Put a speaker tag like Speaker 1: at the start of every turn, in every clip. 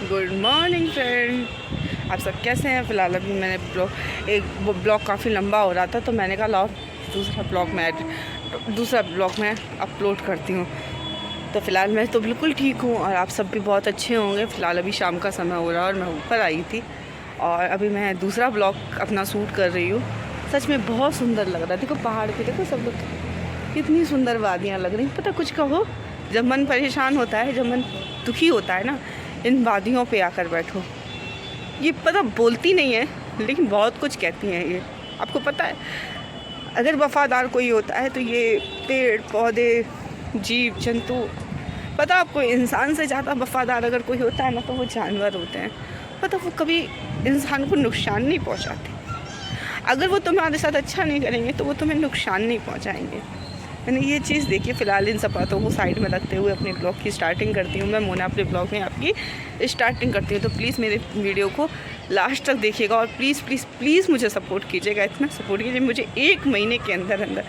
Speaker 1: Good morning friend, आप सब कैसे हैं। फ़िलहाल अभी मैंने ब्लॉग काफ़ी लंबा हो रहा था तो मैंने कहा लाओ दूसरा ब्लॉग मैं अपलोड करती हूँ। तो फ़िलहाल मैं तो बिल्कुल ठीक हूँ और आप सब भी बहुत अच्छे होंगे। फ़िलहाल अभी शाम का समय हो रहा है और मैं ऊपर आई थी और अभी मैं दूसरा ब्लॉग अपना शूट कर रही हूँ। सच में बहुत सुंदर लग रहा है। देखो पहाड़ पे, देखो सब लोग, कितनी सुंदर वादियाँ लग रही। पता कुछ कहो, जब मन परेशान होता है, जब मन दुखी होता है ना, इन वादियों पे आकर बैठो। ये पता बोलती नहीं है लेकिन बहुत कुछ कहती हैं ये। आपको पता है, अगर वफ़ादार कोई होता है तो ये पेड़ पौधे जीव जंतु, पता आपको इंसान से ज़्यादा वफ़ादार अगर कोई होता है ना तो वो जानवर होते हैं। पता वो कभी इंसान को नुकसान नहीं पहुंचाते। अगर वो तुम्हारे साथ अच्छा नहीं करेंगे तो वो तुम्हें नुकसान नहीं पहुंचाएंगे। मैंने ये चीज़ देखी। फ़िलहाल इन सब बातों को साइड में रखते हुए अपने ब्लॉग की स्टार्टिंग करती हूँ। मैं मोना अपने ब्लॉग में आपकी स्टार्टिंग करती हूँ। तो प्लीज़ मेरे वीडियो को लास्ट तक देखिएगा और प्लीज़ प्लीज़ प्लीज़ मुझे सपोर्ट कीजिएगा। इतना सपोर्ट कीजिए मुझे। 1 महीने के अंदर अंदर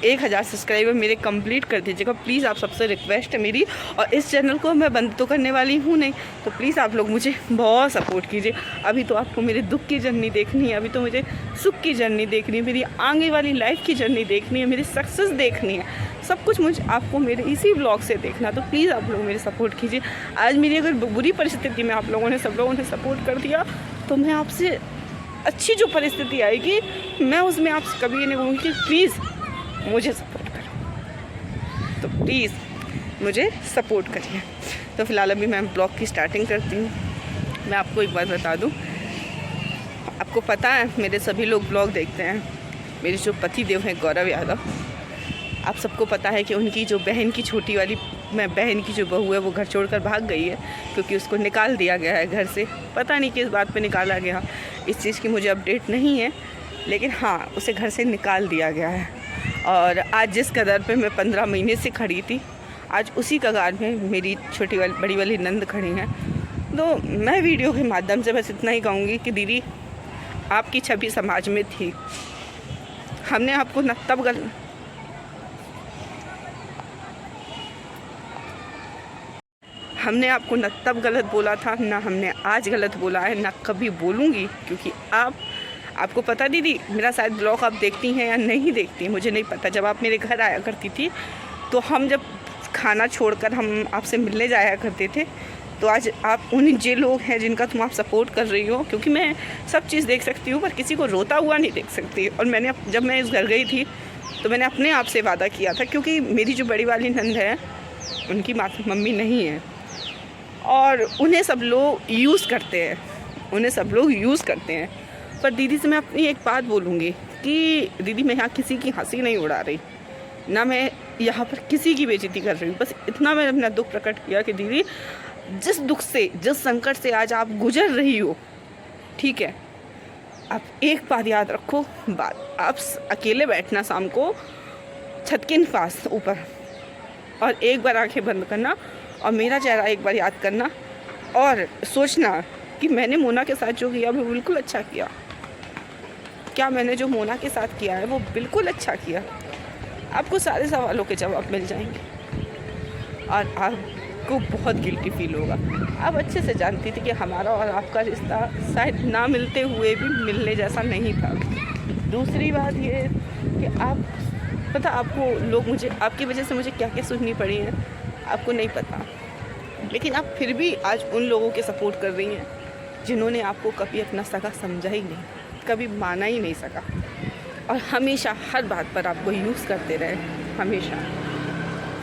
Speaker 1: 1000 सब्सक्राइबर मेरे कंप्लीट कर दीजिएगा प्लीज़। आप सबसे रिक्वेस्ट है मेरी। और इस चैनल को मैं बंद तो करने वाली हूँ नहीं, तो प्लीज़ आप लोग मुझे बहुत सपोर्ट कीजिए। अभी तो आपको मेरे दुख की जर्नी देखनी है, अभी तो मुझे सुख की जर्नी देखनी है, मेरी आगे वाली लाइफ की जर्नी देखनी है, मेरी सक्सेस देखनी है। सब कुछ मुझे आपको मेरे इसी ब्लॉग से देखना। तो प्लीज़ आप लोग मेरे सपोर्ट कीजिए। आज मेरी अगर बुरी परिस्थिति में आप लोगों ने, सब लोगों ने सपोर्ट कर दिया तो मैं आपसे अच्छी जो परिस्थिति आएगी मैं उसमें आपसे कभी ये नहीं कहूँगी कि प्लीज़ मुझे सपोर्ट करो। तो प्लीज़ मुझे सपोर्ट करिए। तो फ़िलहाल अभी मैं ब्लॉग की स्टार्टिंग करती हूँ। मैं आपको एक बात बता दूँ, आपको पता है मेरे सभी लोग ब्लॉग देखते हैं। मेरे जो पति देव हैं गौरव यादव, आप सबको पता है कि उनकी जो बहन की छोटी वाली बहन की जो बहू है वो घर छोड़कर भाग गई है क्योंकि उसको निकाल दिया गया है घर से। पता नहीं किस बात पे निकाला गया, इस चीज़ की मुझे अपडेट नहीं है, लेकिन हाँ उसे घर से निकाल दिया गया है। और आज जिस कगार पे मैं 15 महीने से खड़ी थी, आज उसी कगार में मेरी छोटी वाली बड़ी वाली नंद खड़ी हैं। तो मैं वीडियो के माध्यम से बस इतना ही कहूँगी कि दीदी आपकी छवि समाज में थी। हमने आपको न तब हमने आपको न तब गलत बोला था, ना हमने आज गलत बोला है, ना कभी बोलूँगी। क्योंकि आपको पता दीदी, मेरा शायद ब्लॉग आप देखती हैं या नहीं देखती मुझे नहीं पता। जब आप मेरे घर आया करती थी तो हम जब खाना छोड़कर हम आपसे मिलने जाया करते थे, तो आज आप उन जे लोग हैं जिनका तुम आप सपोर्ट कर रही हो। क्योंकि मैं सब चीज़ देख सकती हूँ पर किसी को रोता हुआ नहीं देख सकती। और जब मैं इस घर गई थी तो मैंने अपने आप से वादा किया था, क्योंकि मेरी जो बड़ी वाली नंद है उनकी मम्मी नहीं है और उन्हें सब लोग यूज़ करते हैं। पर दीदी से मैं अपनी एक बात बोलूँगी कि दीदी मैं यहाँ किसी की हंसी नहीं उड़ा रही, ना मैं यहाँ पर किसी की बेइज्जती कर रही हूँ। बस इतना मैं अपना दुख प्रकट किया कि दीदी जिस दुख से, जिस संकट से आज आप गुजर रही हो, ठीक है, आप एक बात याद रखो, आप अकेले बैठना शाम को छत के पास ऊपर और एक बार आंखें बंद करना और मेरा चेहरा एक बार याद करना और सोचना कि मैंने मोना के साथ जो किया वो बिल्कुल अच्छा किया। क्या मैंने जो मोना के साथ किया है वो बिल्कुल अच्छा किया। आपको सारे सवालों के जवाब मिल जाएंगे और आपको बहुत गिल्टी फील होगा। आप अच्छे से जानती थी कि हमारा और आपका रिश्ता शायद ना मिलते हुए भी मिलने जैसा नहीं था। दूसरी बात ये कि पता आपको लोग, मुझे आपकी वजह से मुझे क्या क्या सुननी पड़ी है आपको नहीं पता, लेकिन आप फिर भी आज उन लोगों के सपोर्ट कर रही हैं जिन्होंने आपको कभी अपना सगा समझा ही नहीं, कभी माना ही नहीं सका और हमेशा हर बात पर आपको यूज़ करते रहे। हमेशा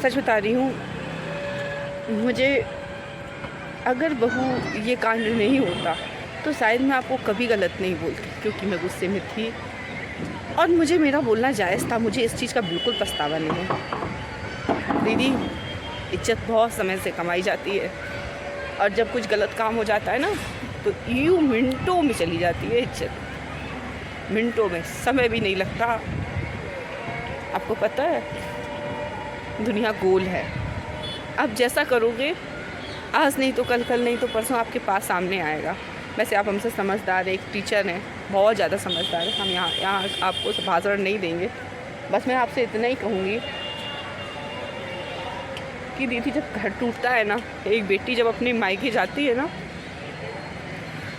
Speaker 1: सच बता रही हूँ, मुझे अगर बहू ये कांड नहीं होता तो शायद मैं आपको कभी गलत नहीं बोलती, क्योंकि मैं गुस्से में थी और मुझे मेरा बोलना जायज़ था। मुझे इस चीज़ का बिल्कुल पछतावा नहीं है। दीदी इज्जत बहुत समय से कमाई जाती है और जब कुछ गलत काम हो जाता है ना तो यूँ मिनटों में चली जाती है इज्जत, मिनटों में, समय भी नहीं लगता। आपको पता है दुनिया गोल है, आप जैसा करोगे आज नहीं तो कल, कल नहीं तो परसों आपके पास सामने आएगा। वैसे आप हमसे समझदार है, एक टीचर हैं, बहुत ज़्यादा समझदार है। हम यहाँ आपको भाषण नहीं देंगे, बस मैं आपसे इतना ही कहूँगी कि दीदी जब घर टूटता है ना, एक बेटी जब अपने मायके जाती है ना,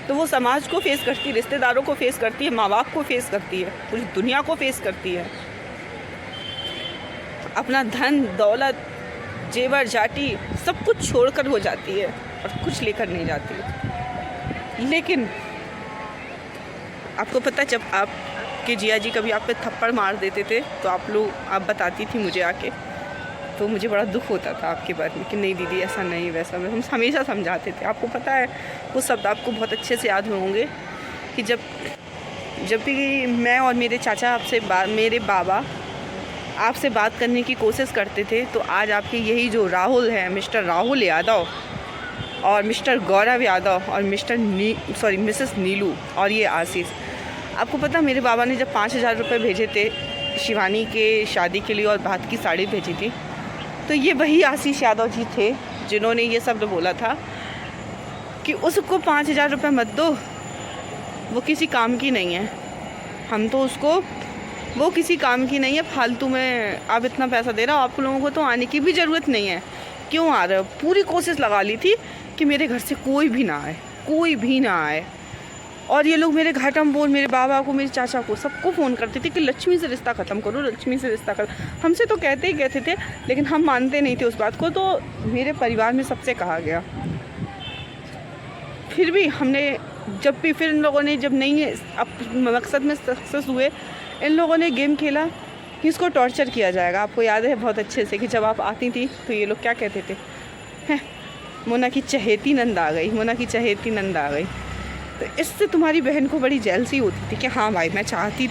Speaker 1: तो वो समाज को फेस करती है, रिश्तेदारों को फेस करती है, माँ बाप को फेस करती है, पूरी दुनिया को फेस करती है। अपना धन दौलत जेवर जाटी सब कुछ छोड़कर वो जाती है और कुछ लेकर नहीं जाती। लेकिन आपको पता, जब आपके जिया जी कभी आप पे थप्पड़ मार देते थे तो आप बताती थी मुझे आके, तो मुझे बड़ा दुख होता था आपके बारे में कि नहीं दीदी ऐसा नहीं वैसा। हम हमेशा समझाते थे। आपको पता है वो शब्द आपको बहुत अच्छे से याद होंगे कि जब भी मैं और मेरे चाचा मेरे बाबा आपसे बात करने की कोशिश करते थे, तो आज आपके यही जो राहुल है, मिस्टर राहुल यादव और मिस्टर गौरव यादव और मिसेस नीलू और ये आशीष, आपको पता मेरे बाबा ने जब 5,000 रुपये भेजे थे शिवानी के शादी के लिए और बात की साड़ी भेजी थी, तो ये वही आशीष यादव जी थे जिन्होंने ये शब्द बोला था कि उसको 5,000 रुपये मत दो, वो किसी काम की नहीं है। हम तो उसको, वो किसी काम की नहीं है, फालतू में आप इतना पैसा दे रहे हो, आप लोगों को तो आने की भी ज़रूरत नहीं है, क्यों आ रहे हो। पूरी कोशिश लगा ली थी कि मेरे घर से कोई भी ना आए, कोई भी ना आए। और ये लोग मेरे घाटम बोल, मेरे बाबा को, मेरे चाचा को, सबको फ़ोन करते थे कि लक्ष्मी से रिश्ता ख़त्म करो, लक्ष्मी से रिश्ता करो। हमसे तो कहते ही कहते थे, लेकिन हम मानते नहीं थे उस बात को। तो मेरे परिवार में सबसे कहा गया, फिर भी हमने फिर इन लोगों ने जब नहीं अब मकसद में सक्सेस हुए, इन लोगों ने गेम खेला कि इसको टॉर्चर किया जाएगा। आपको याद है बहुत अच्छे से कि जब आप आती थी तो ये लोग क्या कहते थे, हैं मोना की चहेती नंद आ गई, मोना की चहेती नंद आ गई। तो इससे तुम्हारी बहन को बड़ी जेलसी होती थी कि हाँ भाई मैं चाहती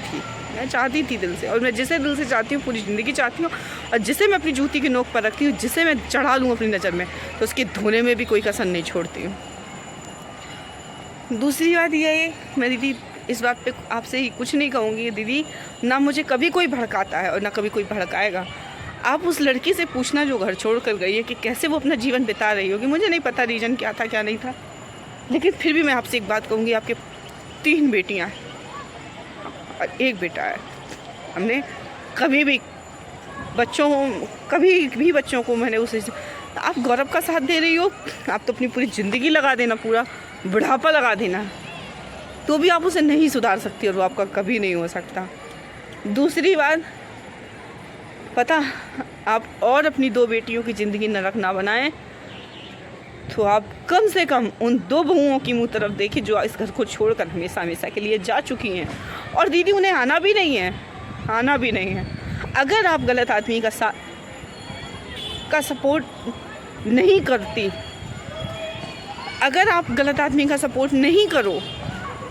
Speaker 1: थी दिल से, और मैं जिसे दिल से चाहती हूँ पूरी ज़िंदगी चाहती हूँ, और जिसे मैं अपनी जूती की नोक पर रखती हूँ, जिसे मैं चढ़ा लूँ अपनी नज़र में, तो उसके धोने में भी कोई कसर नहीं छोड़ती हूँ। दूसरी बात ये है, मैं दीदी इस बात पे आपसे ही कुछ नहीं कहूँगी दीदी, ना मुझे कभी कोई भड़काता है और ना कभी कोई भड़काएगा। आप उस लड़की से पूछना जो घर छोड़ कर गई है कि कैसे वो अपना जीवन बिता रही होगी। मुझे नहीं पता रीज़न क्या था क्या नहीं था, लेकिन फिर भी मैं आपसे एक बात कहूँगी, आपके 3 बेटियाँ हैं और 1 बेटा है। हमने कभी भी बच्चों को मैंने उसे, आप गौरव का साथ दे रही हो, आप तो अपनी पूरी ज़िंदगी लगा देना, पूरा बुढ़ापा लगा देना, तो भी आप उसे नहीं सुधार सकती और वो आपका कभी नहीं हो सकता। दूसरी बात, पता आप और अपनी 2 बेटियों की ज़िंदगी नरक ना बनाएं, तो आप कम से कम उन 2 बहुओं की मुँह तरफ देखिए जो इस घर को छोड़कर हमेशा के लिए जा चुकी हैं। और दीदी उन्हें आना भी नहीं है। अगर आप गलत आदमी का सपोर्ट नहीं करती, अगर आप गलत आदमी का सपोर्ट नहीं करो,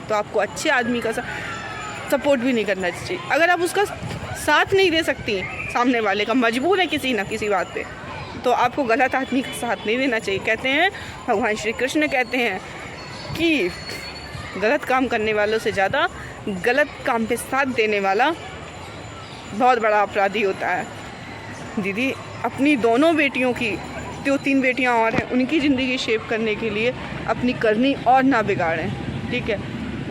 Speaker 1: तो आपको अच्छे आदमी का सपोर्ट भी नहीं करना चाहिए। अगर आप उसका साथ नहीं दे सकती, सामने वाले का, मजबूर है किसी ना किसी बात पे, तो आपको गलत आदमी का साथ नहीं देना चाहिए। कहते हैं भगवान श्री कृष्ण कहते हैं कि गलत काम करने वालों से ज़्यादा गलत काम पे साथ देने वाला बहुत बड़ा अपराधी होता है। दीदी अपनी दोनों बेटियों की, जो 3 बेटियां और हैं, उनकी ज़िंदगी शेप करने के लिए अपनी करनी और ना बिगाड़ें, ठीक है।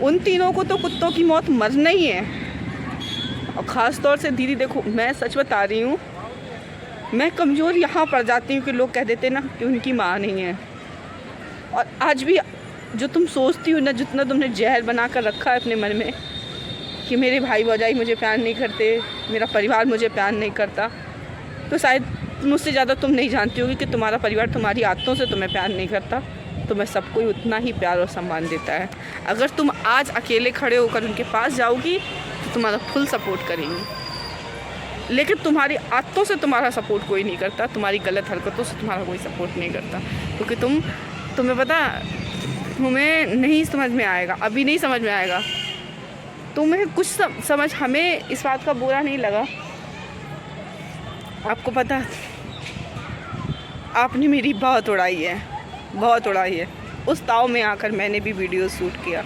Speaker 1: उन तीनों को तो कुत्तों की मौत मरना ही है। और ख़ास तौर से दीदी देखो, मैं सच बता रही हूँ, मैं कमज़ोर यहाँ पड़ जाती हूँ कि लोग कह देते ना कि उनकी माँ नहीं है। और आज भी जो तुम सोचती हो ना, जितना तुमने जहर बना कर रखा है अपने मन में कि मेरे भाई भौजाई मुझे प्यार नहीं करते, मेरा परिवार मुझे प्यार नहीं करता, तो शायद मुझसे ज़्यादा तुम नहीं जानती होगी कि तुम्हारा परिवार तुम्हारी आदतों से तुम्हें प्यार नहीं करता, तुम्हें सबको उतना ही प्यार और सम्मान देता है। अगर तुम आज अकेले खड़े होकर उनके पास जाओगी तो तुम्हारा फुल सपोर्ट करेंगी, लेकिन तुम्हारी आदतों से तुम्हारा सपोर्ट कोई नहीं करता, तुम्हारी गलत हरकतों से तुम्हारा कोई सपोर्ट नहीं करता, क्योंकि तुम्हें पता, तुम्हें नहीं समझ में आएगा, अभी नहीं समझ में आएगा, तुम्हें कुछ समझ, हमें इस बात का बुरा नहीं लगा। आपको पता, आपने मेरी बहुत उड़ाई है। उस ताव में आकर मैंने भी वीडियो शूट किया,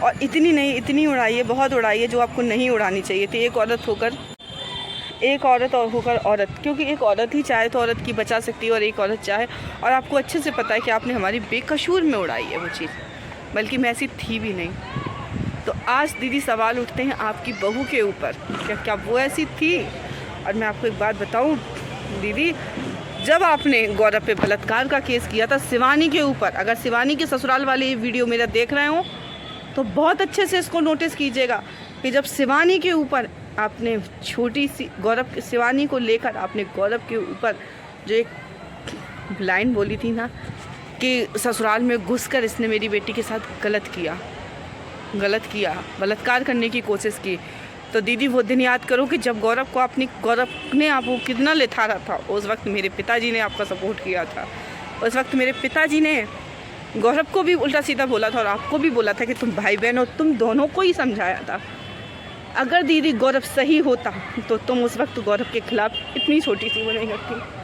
Speaker 1: और इतनी उड़ाई है, बहुत उड़ाई है जो आपको नहीं उड़ानी चाहिए थी। एक औरत होकर औरत, क्योंकि एक औरत ही चाहे तो औरत की बचा सकती है, और एक औरत चाहे, और आपको अच्छे से पता है कि आपने हमारी बेकसूर में उड़ाई है वो चीज़, बल्कि मैं ऐसी थी भी नहीं। तो आज दीदी सवाल उठते हैं आपकी बहू के ऊपर, क्या वो ऐसी थी? और मैं आपको एक बात बताऊं दीदी, जब आपने गौरव पे बलात्कार का केस किया था शिवानी के ऊपर, अगर शिवानी के ससुराल वाले ये वीडियो मेरा देख रहे हो तो बहुत अच्छे से इसको नोटिस कीजिएगा कि जब शिवानी के ऊपर आपने छोटी सी गौरव शिवानी को लेकर आपने गौरव के ऊपर जो एक लाइन बोली थी ना कि ससुराल में घुसकर इसने मेरी बेटी के साथ गलत किया, बलात्कार करने की कोशिश की, तो दीदी वो दिन याद करो कि जब गौरव ने आपको कितना लिथारा था। उस वक्त मेरे पिताजी ने आपका सपोर्ट किया था। उस वक्त मेरे पिताजी ने गौरव को भी उल्टा सीधा बोला था और आपको भी बोला था कि तुम भाई बहन हो, तुम दोनों को ही समझाया था। अगर दीदी गौरव सही होता तो तुम उस वक्त गौरव के खिलाफ इतनी छोटी सी वो नहीं करती।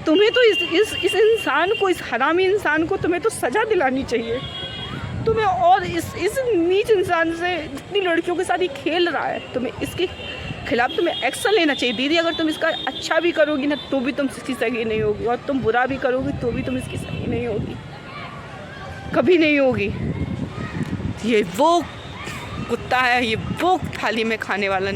Speaker 1: तुम्हें तो इस इंसान को, इस हरामी इंसान को तुम्हें तो सज़ा दिलानी चाहिए तुम्हें। और इस नीच इंसान से जितनी लड़कियों के साथ ही खेल रहा है, तुम्हें इसके खिलाफ तुम्हें एक्शन लेना चाहिए दीदी। अगर तुम इसका अच्छा भी करोगी ना तो भी तुम इसकी सही नहीं होगी, और तुम बुरा भी करोगी तो भी तुम इसकी सही नहीं होगी, कभी नहीं होगी। ये वो कुत्ता है, ये वो थाली में खाने वाला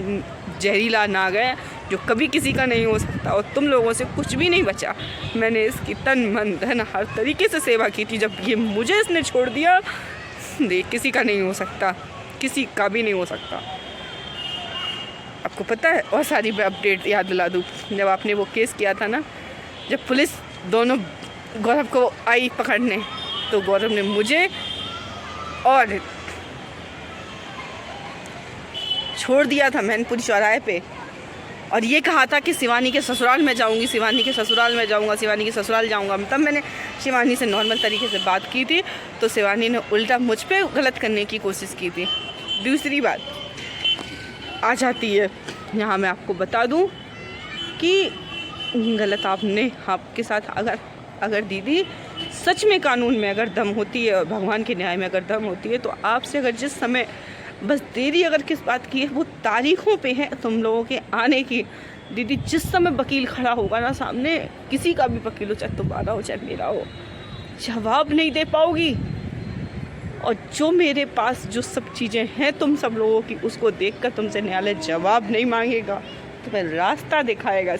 Speaker 1: जहरीला नाग है जो कभी किसी का नहीं हो सकता। और तुम लोगों से कुछ भी नहीं बचा। मैंने इसकी तन मन धन हर तरीके से सेवा की थी। जब ये मुझे इसने छोड़ दिया, देख किसी का नहीं हो सकता, किसी का भी नहीं हो सकता। आपको पता है, और सारी अपडेट याद दिला दूँ, जब आपने वो केस किया था ना, जब पुलिस दोनों गौरव को आई पकड़ने, तो गौरव ने मुझे और छोड़ दिया था मैनपुरी चौराहे पे, और ये कहा था कि शिवानी के ससुराल में जाऊंगी, शिवानी के ससुराल में जाऊंगा, शिवानी के ससुराल जाऊंगा। तब मैंने शिवानी से नॉर्मल तरीके से बात की थी, तो शिवानी ने उल्टा मुझ पे गलत करने की कोशिश की थी। दूसरी बात आ जाती है, यहाँ मैं आपको बता दूं कि गलत आपके साथ अगर दीदी सच में कानून में अगर दम होती है और भगवान के न्याय में अगर दम होती है, तो आपसे अगर जिस समय बस देरी अगर किस बात की है, वो तारीखों पे है तुम लोगों के आने की। दीदी जिस समय वकील खड़ा होगा ना सामने, किसी का भी वकील हो, चाहे तुम्हारा हो चाहे मेरा हो, जवाब नहीं दे पाओगी। और जो मेरे पास जो सब चीज़ें हैं तुम सब लोगों की, उसको देखकर तुमसे न्यायालय जवाब नहीं मांगेगा, तुम्हें रास्ता दिखाएगा,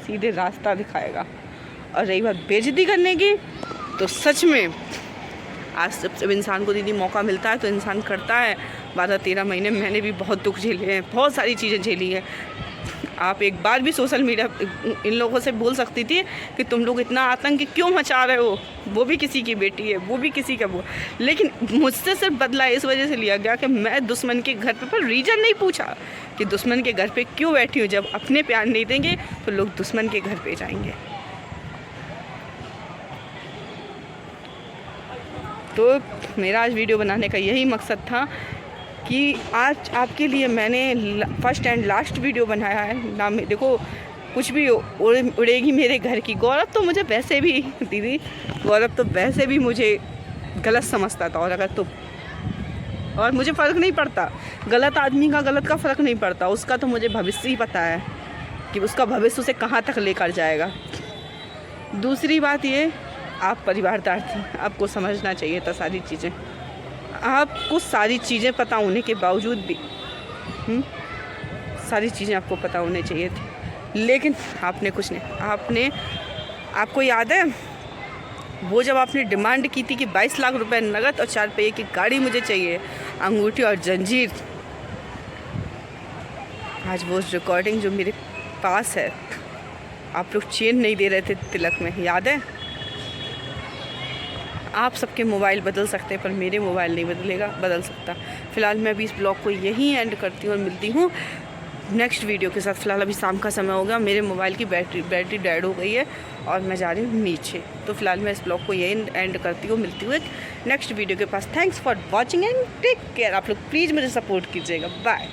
Speaker 1: सीधे रास्ता दिखाएगा। और रही बात बेइज्जती करने की, तो सच में आज जब इंसान को दीदी मौका मिलता है तो इंसान करता है। 12-13 महीने मैंने भी बहुत दुख झेले हैं, बहुत सारी चीज़ें झेली हैं। आप एक बार भी सोशल मीडिया इन लोगों से बोल सकती थी कि तुम लोग इतना आतंक क्यों मचा रहे हो, वो भी किसी की बेटी है, वो भी किसी का वो। लेकिन मुझसे सिर्फ बदला इस वजह से लिया गया कि मैं दुश्मन के घर पर रीज़न नहीं पूछा कि दुश्मन के घर पे क्यों बैठी हूँ। जब अपने प्यार नहीं देंगे तो लोग दुश्मन के घर पे जाएंगे। तो मेरा आज वीडियो बनाने का यही मकसद था कि आज आपके लिए मैंने फर्स्ट एंड लास्ट वीडियो बनाया है ना। देखो कुछ भी उड़ेगी मेरे घर की। गौरव तो मुझे वैसे भी दीदी, गौरव तो वैसे भी मुझे गलत समझता था, और मुझे फ़र्क नहीं पड़ता, गलत आदमी का गलत का फ़र्क नहीं पड़ता। उसका तो मुझे भविष्य ही पता है कि उसका भविष्य उसे कहाँ तक लेकर जाएगा। दूसरी बात ये, आप परिवारदार थी, आपको समझना चाहिए था सारी चीज़ें। आपको सारी चीज़ें पता होने के बावजूद भी सारी चीज़ें आपको पता होने चाहिए थी, लेकिन आपने कुछ नहीं। आपको याद है वो जब आपने डिमांड की थी कि 22 लाख रुपए नगद और 4 पहिए की गाड़ी मुझे चाहिए, अंगूठी और जंजीर, आज वो रिकॉर्डिंग जो मेरे पास है, आप लोग चेन नहीं दे रहे थे तिलक में, याद है? आप सबके मोबाइल बदल सकते हैं पर मेरे मोबाइल नहीं बदल सकता। फ़िलहाल मैं अभी इस ब्लॉग को यहीं एंड करती हूँ और मिलती हूँ नेक्स्ट वीडियो के साथ। फ़िलहाल अभी शाम का समय हो गया, मेरे मोबाइल की बैटरी डेड हो गई है और मैं जा रही हूँ नीचे। तो फ़िलहाल मैं इस ब्लॉग को यहीं एंड करती हूँ, मिलती हूँ एक नेक्स्ट वीडियो के पास। Thanks for watching and take care. आप लोग प्लीज़ मुझे सपोर्ट कीजिएगा। बाय।